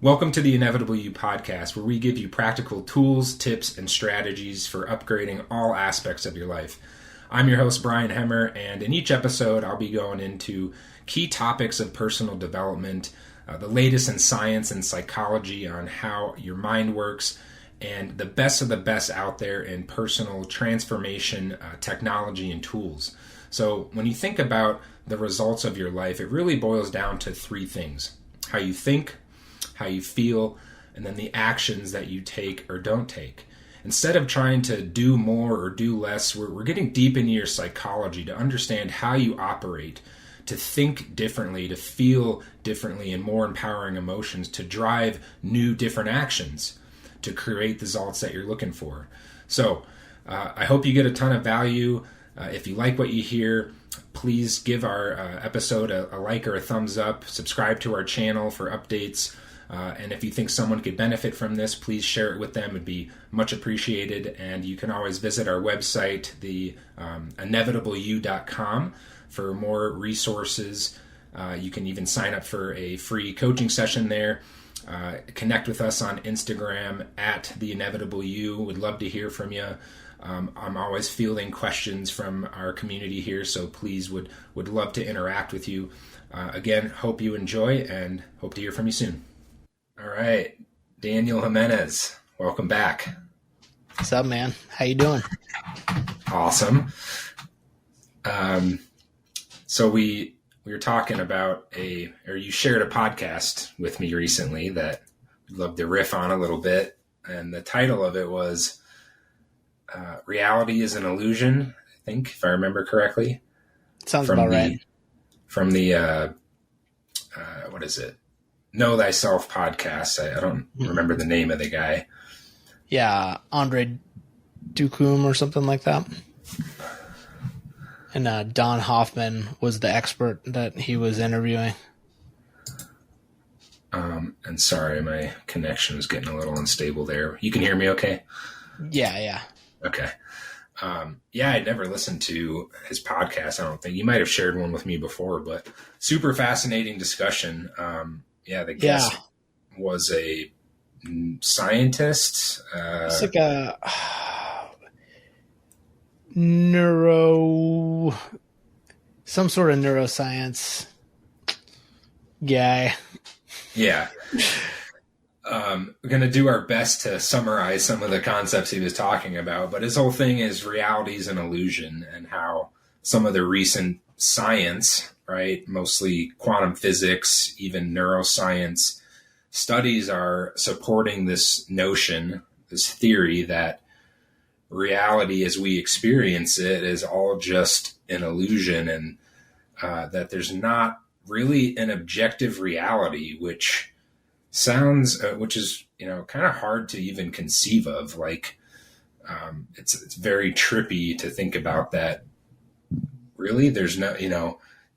Welcome to the Inevitable You podcast, where we give you practical tools, tips, and strategies for upgrading all aspects of your life. I'm your host, Brian Hemmer, and in each episode, I'll be going into key topics of personal development, the latest in science and psychology on how your mind works, and the best of the best out there in personal transformation, technology, and tools. So when you think about the results of your life, it really boils down to three things: how you think, how you feel, and then the actions that you take or don't take. Instead of trying to do more or do less, we're getting deep into your psychology to understand how you operate, to think differently, to feel differently, and more empowering emotions to drive new, different actions to create the results that you're looking for. So I hope you get a ton of value. If you like what you hear, please give our episode a like or a thumbs up. Subscribe to our channel for updates. And if you think someone could benefit from this, please share it with them. It'd be much appreciated. And you can always visit our website, the inevitableyou.com, for more resources. You can even sign up for a free coaching session there. Connect with us on Instagram at the Inevitable You. Would love to hear from you. I'm always fielding questions from our community here, so please would love to interact with you. Again, hope you enjoy and hope to hear from you soon. All right, Daniel Jimenez, welcome back. What's up, man? How you doing? Awesome. So we were talking about you shared a podcast with me recently that I'd love to riff on a little bit, and the title of it was Reality is an Illusion, I think, if I remember correctly. Sounds about right. From the, what is it? Know Thyself podcast. I don't remember the name of the guy. Yeah, Andre Ducum or something like that. And Don Hoffman was the expert that he was interviewing. And sorry, my connection was getting a little unstable there. You can hear me okay? Yeah. Okay. I'd never listened to his podcast, I don't think. You might have shared one with me before, but super fascinating discussion. The guest was a scientist. It's like a some sort of neuroscience guy. Yeah. We're going to do our best to summarize some of the concepts he was talking about, but his whole thing is reality is an illusion, and how some of the recent science, right, mostly quantum physics, even neuroscience studies are supporting this notion, this theory that reality as we experience it is all just an illusion, and that there's not really an objective reality, which is, kind of hard to even conceive of. Like, it's very trippy to think about that. Really, there's no,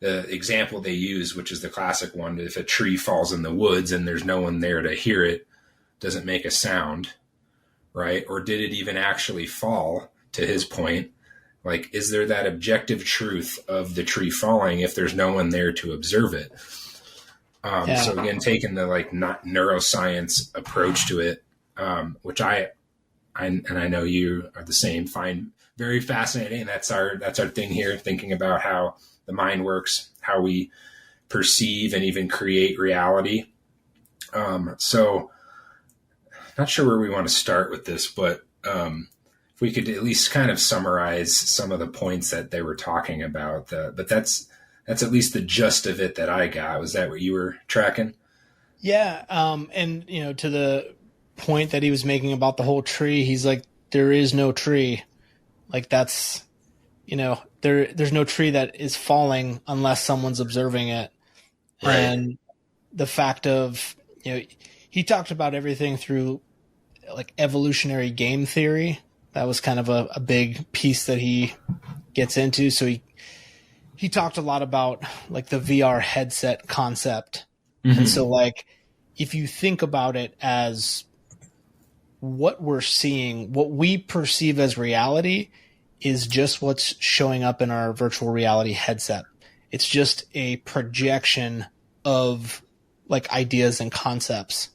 the example they use, which is the classic one, if a tree falls in the woods and there's no one there to hear it, does it make a sound, right? Or did it even actually fall, to his point? Like, is there that objective truth of the tree falling if there's no one there to observe it? So again, taking the not neuroscience approach to it, which I know you are the same, find very fascinating. That's our thing here, thinking about how the mind works, how we perceive and even create reality. So not sure where we want to start with this, but if we could at least kind of summarize some of the points that they were talking about. But that's at least the gist of it that I got. Was that what you were tracking? Yeah. And to the point that he was making about the whole tree, he's like, there is no tree. Like, that's, there's no tree that is falling unless someone's observing it. Right. And the fact of, he talked about everything through like evolutionary game theory. That was kind of a big piece that he gets into. So he talked a lot about like the VR headset concept. Mm-hmm. And so like, if you think about it as what we're seeing, what we perceive as reality is just what's showing up in our virtual reality headset. It's just a projection of like ideas and concepts.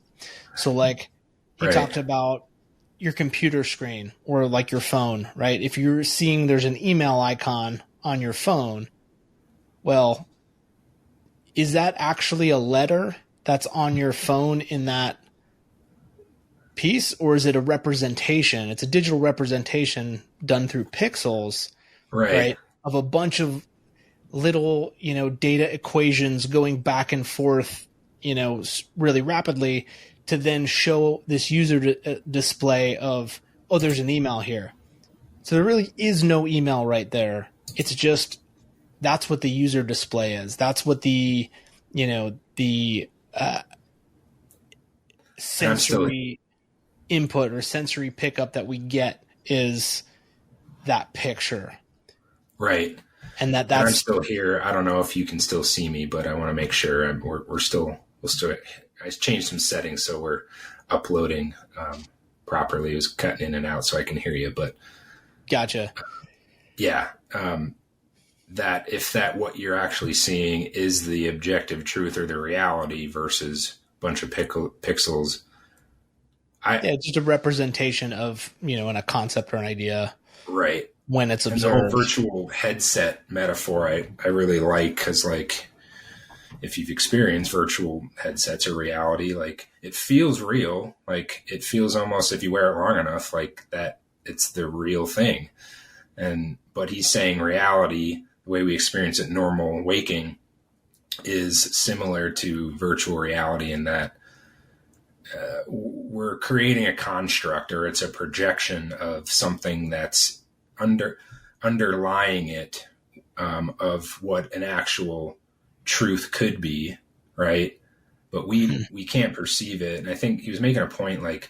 So like he Right. talked about your computer screen or like your phone, right? If you're seeing there's an email icon on your phone, well, is that actually a letter that's on your phone in that piece, or is it a representation? It's a digital representation done through pixels, Right. right? Of a bunch of little, data equations going back and forth, really rapidly to then show this user display of, oh, there's an email here. So there really is no email right there. It's just that's what the user display is. That's what the sensory input or sensory pickup that we get is that picture. Right. And I'm that's still here. I don't know if you can still see me, but I want to make sure we'll still. I changed some settings so we're uploading properly. It was cutting in and out, so I can hear you. But gotcha. Yeah, that if that what you're actually seeing is the objective truth or the reality versus a bunch of pixels. Just a representation of in a concept or an idea. Right. When it's observed. And the whole virtual headset metaphor I really like, because like if you've experienced virtual headsets or reality, like it feels real. Like it feels almost, if you wear it long enough, like that it's the real thing. But he's saying reality, the way we experience it normal waking, is similar to virtual reality in that we're creating a construct, or it's a projection of something that's underlying it, of what an actual truth could be, right? But we can't perceive it. And I think he was making a point, like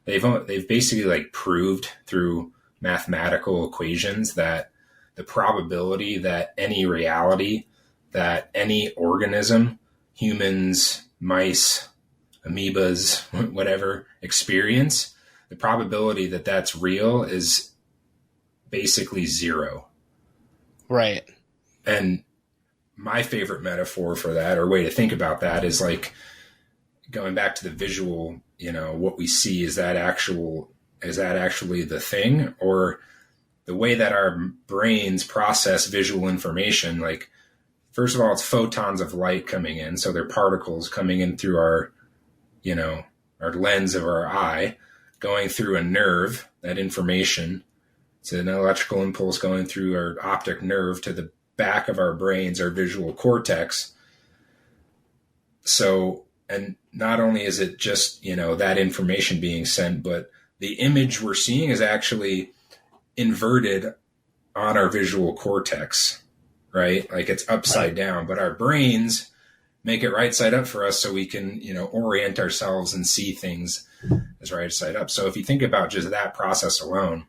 they've basically like proved through mathematical equations that the probability that any reality, that any organism, humans, mice, amoebas, whatever, experience, the probability that that's real is basically zero. Right. And my favorite metaphor for that, or way to think about that, is like going back to the visual, what we see, is that actually the thing, or the way that our brains process visual information? Like, first of all, it's photons of light coming in. So they're particles coming in through our lens of our eye, going through a nerve, that information. It's an electrical impulse going through our optic nerve to the back of our brains, our visual cortex. So, and not only is it just, that information being sent, but the image we're seeing is actually inverted on our visual cortex, right? Like it's upside down, but our brains make it right side up for us so we can, orient ourselves and see things as right side up. So if you think about just that process alone,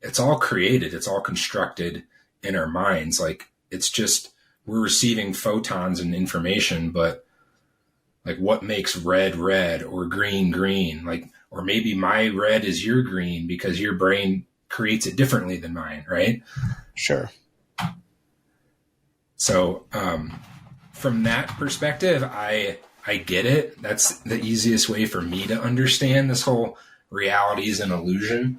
it's all created, it's all constructed in our minds. Like it's just, we're receiving photons and information, but like what makes red red or green green? Like, or maybe my red is your green because your brain creates it differently than mine, right? Sure. So from that perspective, I get it. That's the easiest way for me to understand this whole reality is an illusion.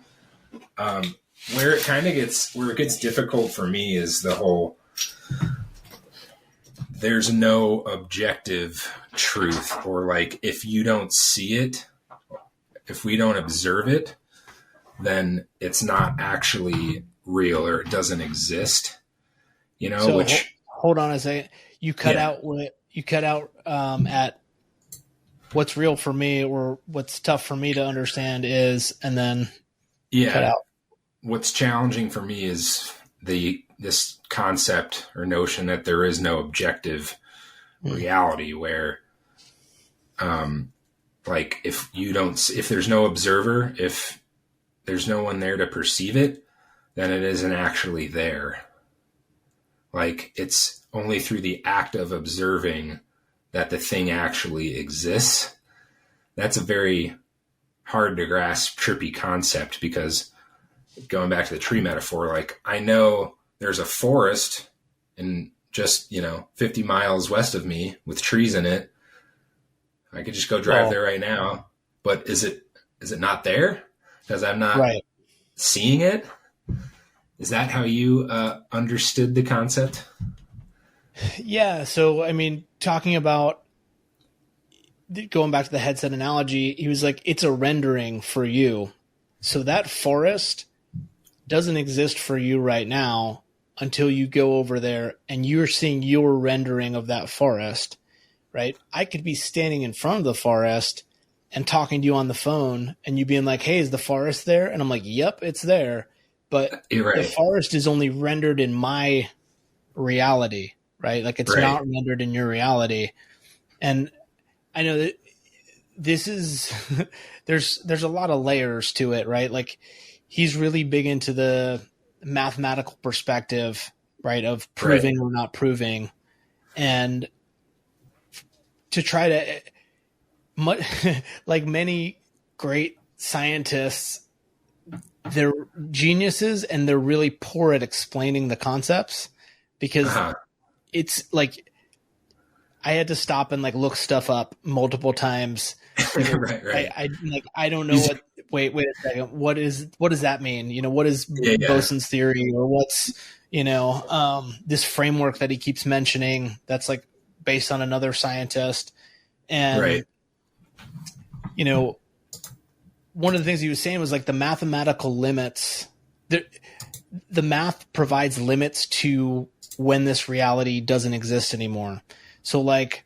Where it gets difficult for me is the whole, there's no objective truth, or like if you don't see it, if we don't observe it, then it's not actually real, or it doesn't exist. So hold on a second. You cut out at what's real for me, or what's tough for me to understand is, and then cut out. What's challenging for me is this concept or notion that there is no objective reality, where like if there's no observer, if there's no one there to perceive it, then it isn't actually there. Like it's only through the act of observing that the thing actually exists. That's a very hard to grasp, trippy concept, because going back to the tree metaphor, like I know there's a forest in just, 50 miles west of me with trees in it. I could just go drive there right now but is it not there because I'm not Right. seeing it? Is that how you understood the concept? Yeah. So, I mean, talking about going back to the headset analogy, he was like, it's a rendering for you. So that forest doesn't exist for you right now until you go over there and you're seeing your rendering of that forest, right? I could be standing in front of the forest and talking to you on the phone and you being like, hey, is the forest there? And I'm like, yep, it's there. But You're right. the forest is only rendered in my reality, right? Like it's Right. not rendered in your reality. And I know that this is there's a lot of layers to it, right? Like he's really big into the mathematical perspective, right, of proving or not proving, and to try to like many great scientists, they're geniuses and they're really poor at explaining the concepts because it's like I had to stop and like look stuff up multiple times. Right. I don't know what. Wait a second. What does that mean? You know, what is Boson's theory, or what's this framework that he keeps mentioning that's like based on another scientist, and one of the things he was saying was like the mathematical limits. The math provides limits to when this reality doesn't exist anymore. So like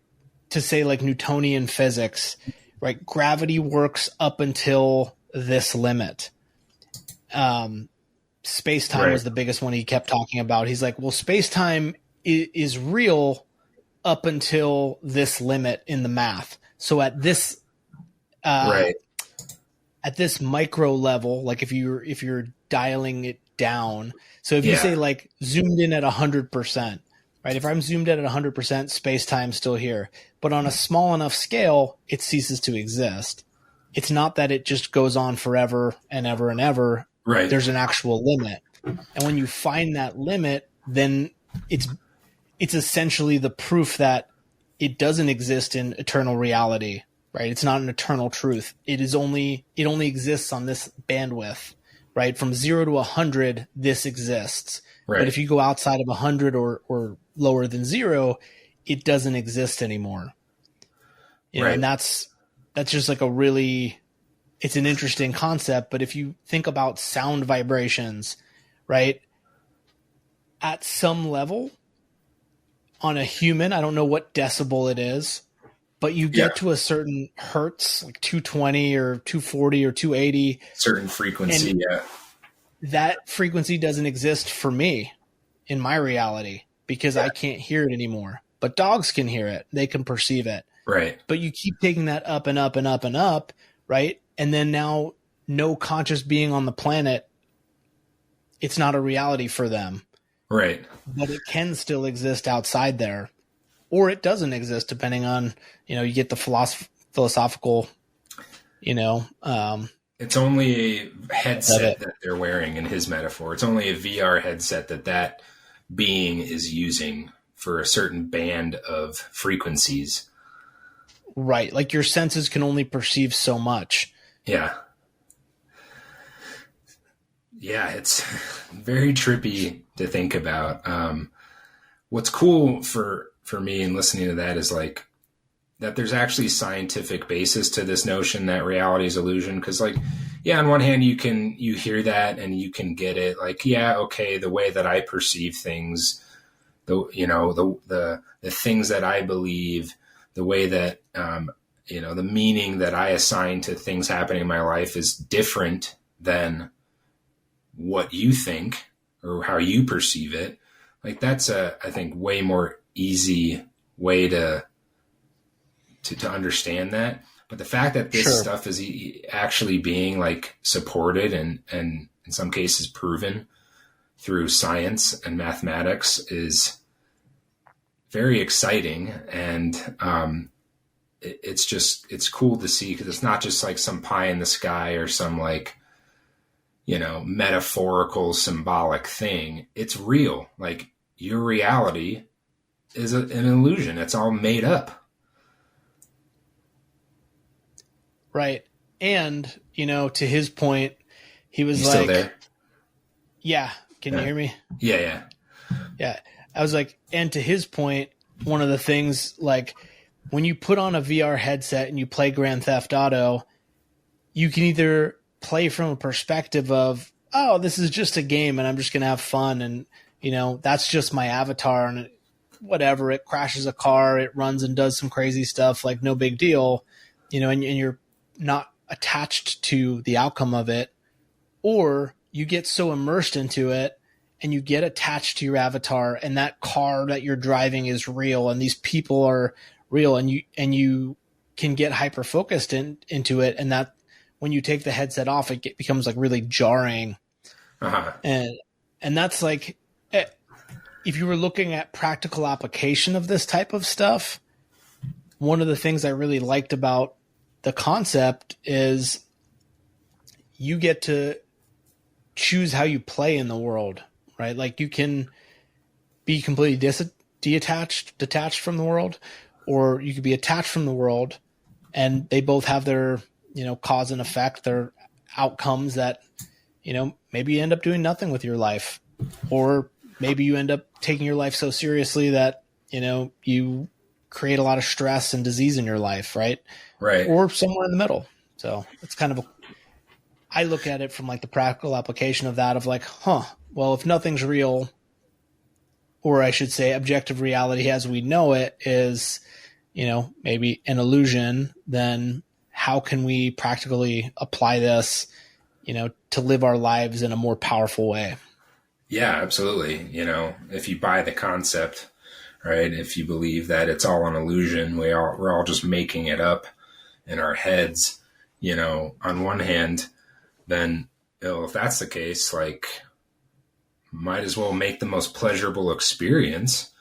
to say like Newtonian physics, right? Gravity works up until this limit. Space-time was the biggest one he kept talking about. He's like, well, space-time is real up until this limit in the math. So at this at this micro level, like if you're dialing it down, so if you say like zoomed in at 100%, right? If I'm zoomed in at 100%, space-time's still here. But on a small enough scale, it ceases to exist. It's not that it just goes on forever and ever and ever. Right. There's an actual limit. And when you find that limit, then it's essentially the proof that it doesn't exist in eternal reality, right? It's not an eternal truth. It only exists on this bandwidth, right? From 0 to 100, this exists. Right. But if you go outside of 100 or lower than 0, it doesn't exist anymore. You know, and that's just like it's an interesting concept. But if you think about sound vibrations, right, at some level on a human, I don't know what decibel it is, but you get to a certain hertz, like 220 or 240 or 280. Certain frequency, that frequency doesn't exist for me in my reality because I can't hear it anymore. But dogs can hear it. They can perceive it. Right. But you keep taking that up and up and up and up, right? And then now no conscious being on the planet, it's not a reality for them. Right. But it can still exist outside there. Or it doesn't exist depending on, you get the philosophical, it's only a headset that they're wearing in his metaphor. It's only a VR headset that being is using for a certain band of frequencies. Right. Like your senses can only perceive so much. Yeah. Yeah, it's very trippy to think about. What's cool for me in listening to that is like that there's actually scientific basis to this notion that reality is illusion. Cause like, on one hand, you hear that and you can get it like, okay, the way that I perceive things, the things that I believe, the way that, the meaning that I assign to things happening in my life is different than what you think or how you perceive it. Like that's I think way more easy way to understand that. But the fact that this stuff is actually being like supported and in some cases proven through science and mathematics is very exciting. And it's cool to see because it's not just like some pie in the sky or some like, metaphorical symbolic thing. It's real. Like your reality is an illusion. It's all made up. Right. And, you know, to his point, he was You like, still there? yeah, can you Yeah. hear me? Yeah. Yeah. I was like, and to his point, one of the things, like, when you put on a VR headset and you play Grand Theft Auto, you can either play from a perspective of, oh, this is just a game and I'm just going to have fun. And, you know, that's just my avatar and whatever, it crashes a car, it runs and does some crazy stuff, like no big deal, you know, and you're not attached to the outcome of it. Or you get so immersed into it and you get attached to your avatar, and that car that you're driving is real and these people are real, and you can get hyper focused into it, and that when you take the headset off, becomes like really jarring. Uh-huh. And that's like, if you were looking at practical application of this type of stuff, one of the things I really liked about the concept is you get to choose how you play in the world, right? Like, you can be completely detached from the world, or you could be attached from the world, and they both have their, you know, cause and effect, their outcomes that, you know, maybe you end up doing nothing with your life, or maybe you end up taking your life so seriously that, you know, you create a lot of stress and disease in your life, right? Right. Or somewhere in the middle. So it's kind of I look at it from like the practical application of that, of like, well, if nothing's real, or I should say objective reality as we know it is, you know, maybe an illusion, then how can we practically apply this, you know, to live our lives in a more powerful way? Yeah, absolutely. You know, if you buy the concept, right, if you believe that it's all an illusion, we're all just making it up in our heads, you know, on one hand, then, you know, if that's the case, like, might as well make the most pleasurable experience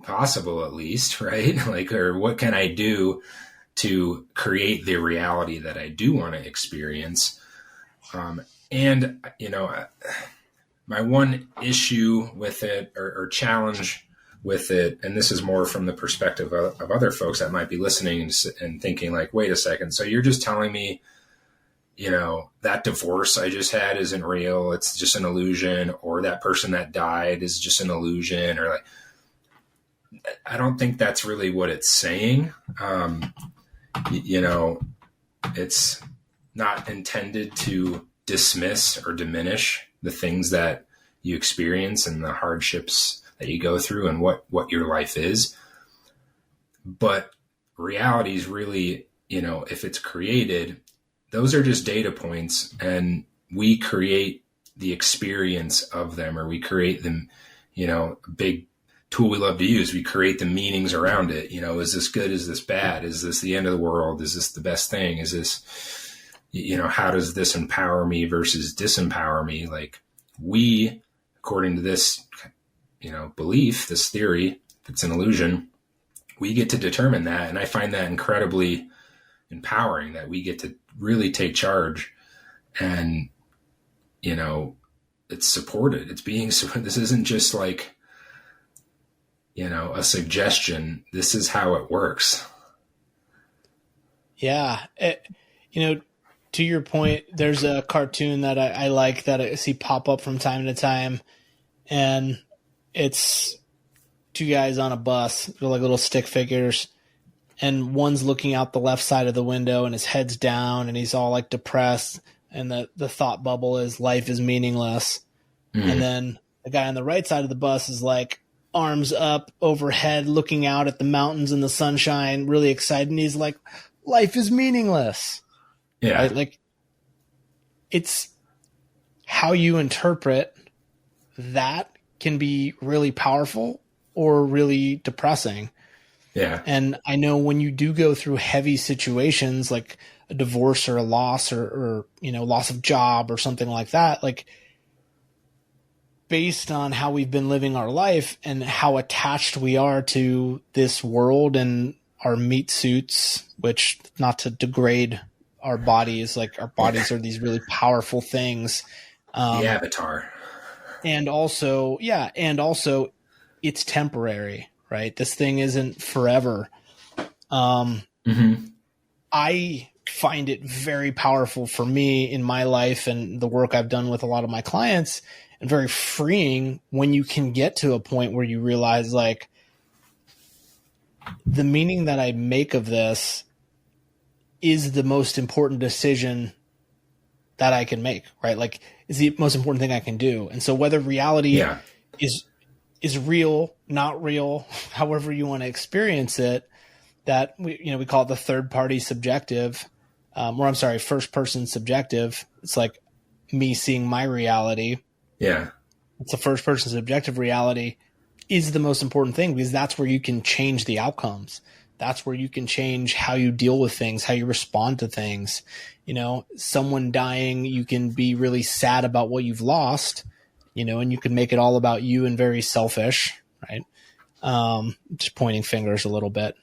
possible, at least, right? Like, or what can I do to create the reality that I do want to experience? And, you know, my one issue with it, or challenge with it, and this is more from the perspective of other folks that might be listening and thinking like, wait a second, so you're just telling me, you know, that divorce I just had isn't real, it's just an illusion, or that person that died is just an illusion, or like, I don't think that's really what it's saying. You know, it's not intended to dismiss or diminish the things that you experience and the hardships that you go through and what your life is. But reality is really, you know, if it's created, those are just data points, and we create the experience of them, or we create them, you know, a big tool we love to use. We create the meanings around it. You know, is this good? Is this bad? Is this the end of the world? Is this the best thing? Is this, you know, how does this empower me versus disempower me? Like, we, according to this, you know, belief, this theory, if it's an illusion, we get to determine that. And I find that incredibly empowering, that we get to really take charge, and, you know, it's supported. It's being supported. This isn't just like, you know, a suggestion. This is how it works. Yeah. You know, to your point, there's a cartoon that I like that I see pop up from time to time, and it's two guys on a bus. They're like little stick figures, and one's looking out the left side of the window and his head's down and he's all like depressed, and the thought bubble is life is meaningless. And then the guy on the right side of the bus is like arms up overhead looking out at the mountains and the sunshine, really excited, and he's like, life is meaningless. Yeah. Right? Like, it's how you interpret that can be really powerful or really depressing. Yeah. And I know when you do go through heavy situations like a divorce or a loss, or you know, loss of job or something like that, like, based on how we've been living our life and how attached we are to this world and our meat suits, which, not to degrade our bodies, like, our bodies are these really powerful things. The avatar. And also, it's temporary, right? This thing isn't forever. I find it very powerful for me in my life and the work I've done with a lot of my clients, and very freeing when you can get to a point where you realize, like, the meaning that I make of this is the most important decision that I can make, right? Like, is the most important thing I can do. And so whether reality is real, not real, however you want to experience it, that we call it the third party subjective, first person subjective. It's like me seeing my reality. Yeah. It's a first person subjective reality is the most important thing, because that's where you can change the outcomes. That's where you can change how you deal with things, how you respond to things. Someone dying, you can be really sad about what you've lost, and you can make it all about you and very selfish, right? Just pointing fingers a little bit.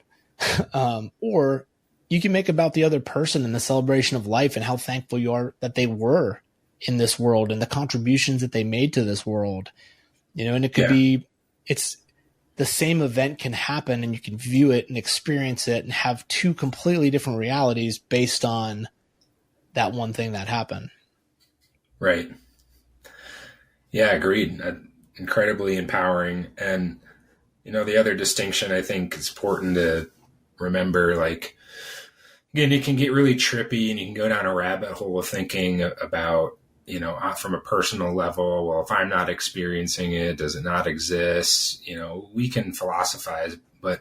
Or you can make it about the other person and the celebration of life and how thankful you are that they were in this world and the contributions that they made to this world, and it could be, it's the same event can happen and you can view it and experience it and have two completely different realities based on that one thing that happened. Right. Yeah, agreed. Incredibly empowering. And, the other distinction I think is important to remember, like, again, it can get really trippy and you can go down a rabbit hole of thinking about, from a personal level, well, if I'm not experiencing it, does it not exist? We can philosophize, but,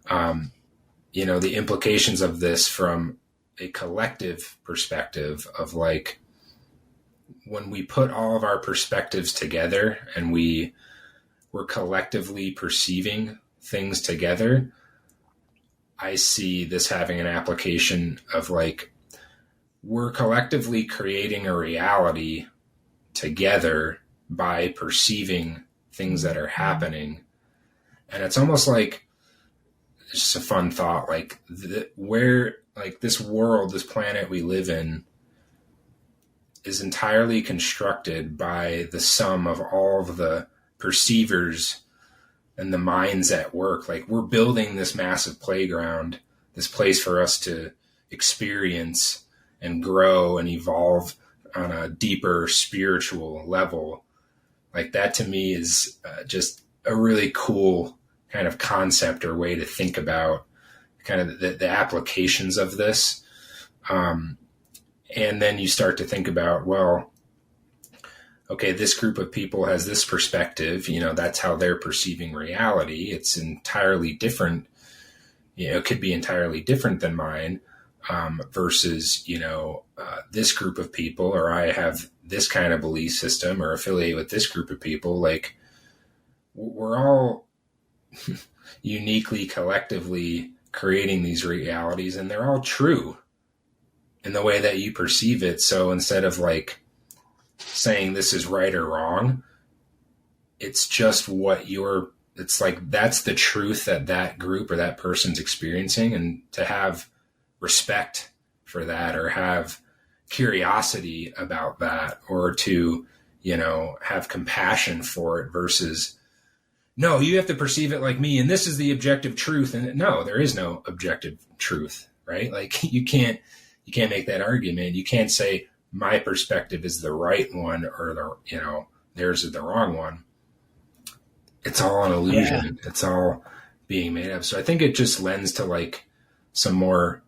the implications of this from a collective perspective of, like, when we put all of our perspectives together and we're collectively perceiving things together, I see this having an application of, like, we're collectively creating a reality together by perceiving things that are happening. And it's almost like, it's just a fun thought, like where, like, this world, this planet we live in is entirely constructed by the sum of all of the perceivers and the minds at work. Like, we're building this massive playground, this place for us to experience and grow and evolve on a deeper spiritual level. Like, that to me is just a really cool kind of concept or way to think about kind of the applications of this. And then you start to think about, well, okay, this group of people has this perspective, that's how they're perceiving reality. It's entirely different. It could be entirely different than mine. Versus, this group of people, or I have this kind of belief system or affiliate with this group of people. Like, we're all uniquely, collectively creating these realities, and they're all true in the way that you perceive it. So instead of, like, saying this is right or wrong, it's just it's like, that's the truth that group or that person's experiencing, and to have respect for that, or have curiosity about that, or to, have compassion for it, versus, no, you have to perceive it like me, and this is the objective truth. And no, there is no objective truth, right? Like, you can't make that argument. You can't say my perspective is the right one, or theirs is the wrong one. It's all an illusion. Yeah. It's all being made up. So I think it just lends to, like, some more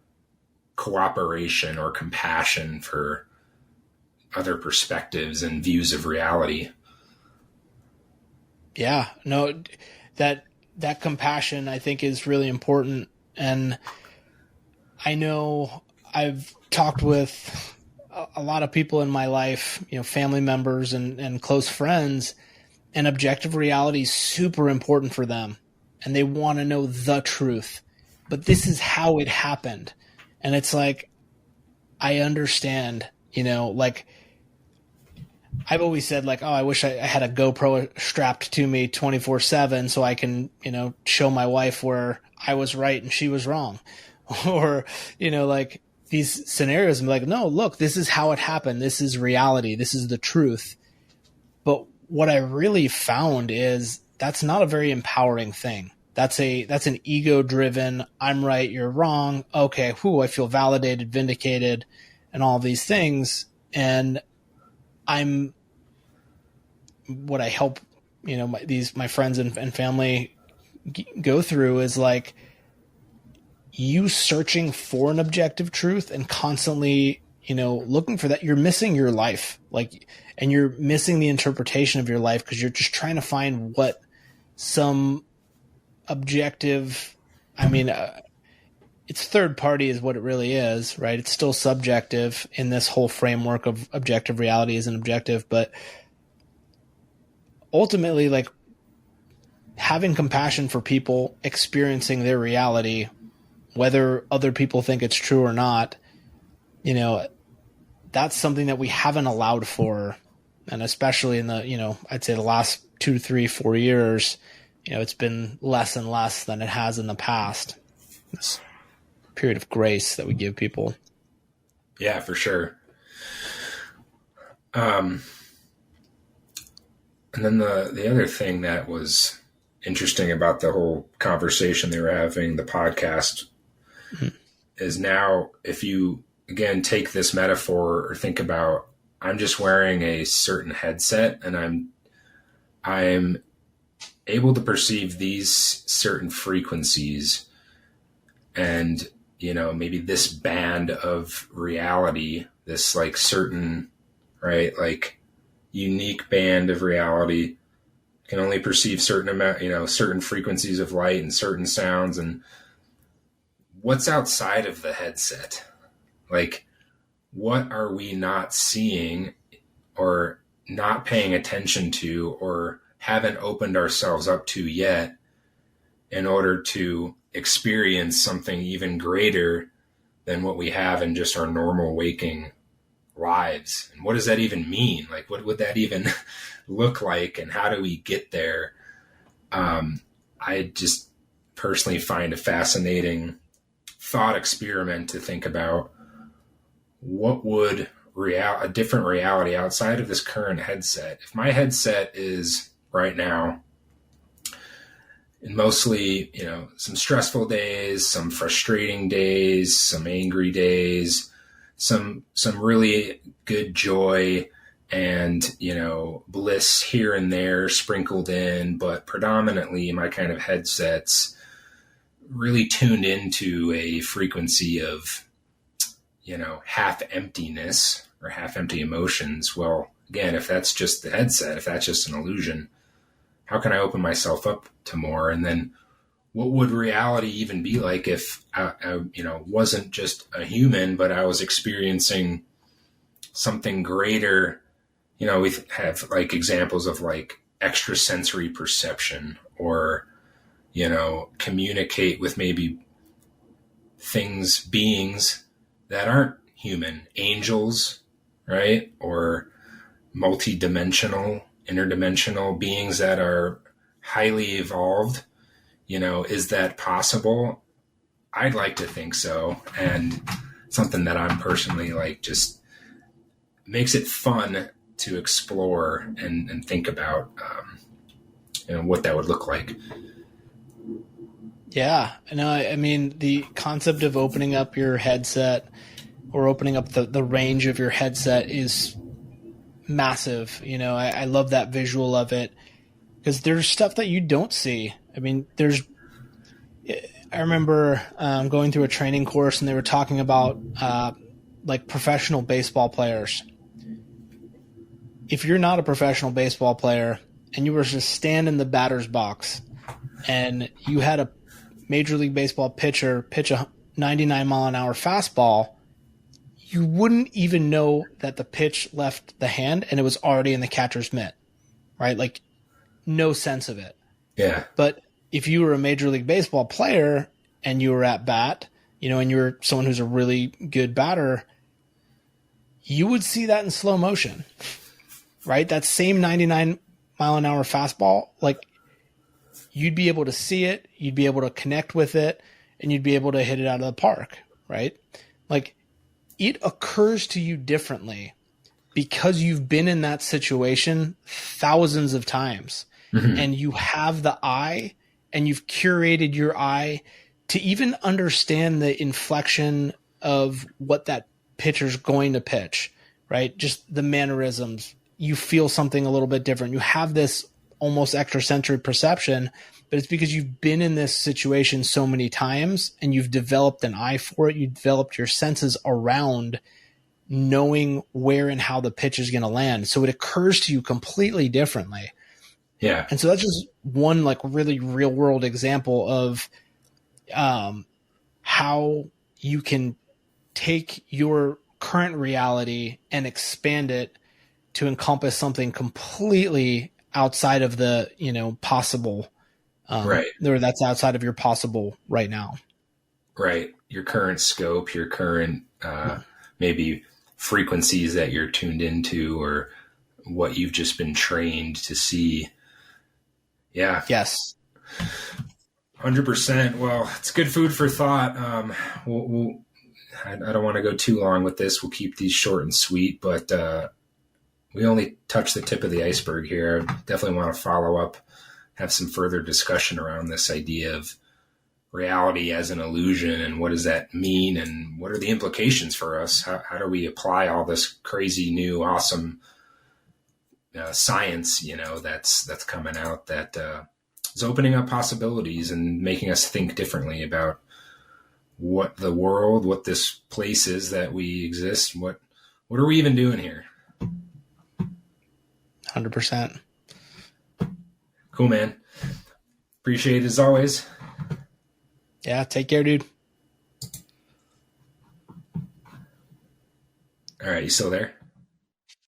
cooperation or compassion for other perspectives and views of reality. Yeah, no, that compassion, I think, is really important. And I know I've talked with a lot of people in my life, family members and close friends, and objective reality is super important for them. And they want to know the truth, but this is how it happened. And it's like, I understand, like, I've always said, like, oh, I wish I had a GoPro strapped to me 24/7 so I can, show my wife where I was right and she was wrong. Or, like, these scenarios, and be like, no, look, this is how it happened. This is reality. This is the truth. But what I really found is that's not a very empowering thing. That's an ego driven, I'm right, you're wrong. Okay. Whew, I feel validated, vindicated, and all these things. And what I help, my friends and family go through is like you searching for an objective truth and constantly, looking for that. You're missing your life, and you're missing the interpretation of your life because you're just trying to find what some objective, it's third party is what it really is, right? It's still subjective in this whole framework of objective reality isn't objective, but ultimately, like, having compassion for people experiencing their reality, whether other people think it's true or not, that's something that we haven't allowed for. And especially in the, I'd say the last 2, 3, 4 years, it's been less and less than it has in the past. This period of grace that we give people. Yeah, for sure. And then the other thing that was interesting about the whole conversation they were having, the podcast, is now if you, again, take this metaphor or think about, I'm just wearing a certain headset and I'm able to perceive these certain frequencies and, maybe this band of reality, this like certain, right, like unique band of reality can only perceive certain amount, certain frequencies of light and certain sounds. And what's outside of the headset? Like, what are we not seeing or not paying attention to or haven't opened ourselves up to yet in order to experience something even greater than what we have in just our normal waking lives? And what does that even mean? Like, what would that even look like? And how do we get there? I just personally find a fascinating thought experiment to think about what would a different reality outside of this current headset. If my headset is right now, and mostly, some stressful days, some frustrating days, some angry days, some really good joy and, bliss here and there sprinkled in, but predominantly my kind of headsets really tuned into a frequency of, half emptiness or half empty emotions. Well, again, if that's just the headset, if that's just an illusion, how can I open myself up to more? And then what would reality even be like if I wasn't just a human, but I was experiencing something greater? We have like examples of like extrasensory perception or, communicate with maybe beings that aren't human, angels, right? Or multi-dimensional, interdimensional beings that are highly evolved. Is that possible? I'd like to think so. And something that I'm personally like just makes it fun to explore and think about, what that would look like. Yeah. No, the concept of opening up your headset or opening up the range of your headset is massive. I love that visual of it because there's stuff that you don't see. I remember going through a training course and they were talking about like professional baseball players. If you're not a professional baseball player and you were to stand in the batter's box and you had a Major League Baseball pitcher pitch a 99-mile-an-hour fastball, you wouldn't even know that the pitch left the hand and it was already in the catcher's mitt, right? Like, no sense of it. Yeah. But if you were a Major League Baseball player and you were at bat, and you're someone who's a really good batter, you would see that in slow motion, right? That same 99-mile-an-hour fastball, like, you'd be able to see it, you'd be able to connect with it, and you'd be able to hit it out of the park, right? Like, it occurs to you differently because you've been in that situation thousands of times, and you have the eye and you've curated your eye to even understand the inflection of what that pitcher's going to pitch, right? Just the mannerisms. You feel something a little bit different. You have this almost extrasensory perception, but it's because you've been in this situation so many times and you've developed an eye for it. You've developed your senses around knowing where and how the pitch is going to land. So it occurs to you completely differently. Yeah. And so that's just one like really real world example of how you can take your current reality and expand it to encompass something completely outside of the, possible, right. Or that's outside of your possible right now. Right. Your current scope, your current, maybe frequencies that you're tuned into, or what you've just been trained to see. Yeah. Yes. 100%. Well, it's good food for thought. I don't want to go too long with this. We'll keep these short and sweet, but we only touched the tip of the iceberg here. I definitely want to follow up, have some further discussion around this idea of reality as an illusion, and what does that mean, and what are the implications for us? How do we apply all this crazy new awesome science, that's coming out, that is opening up possibilities and making us think differently about what the world, what this place is that we exist, what are we even doing here? 100%. Cool, man. Appreciate it as always. Yeah. Take care, dude. All right. You still there?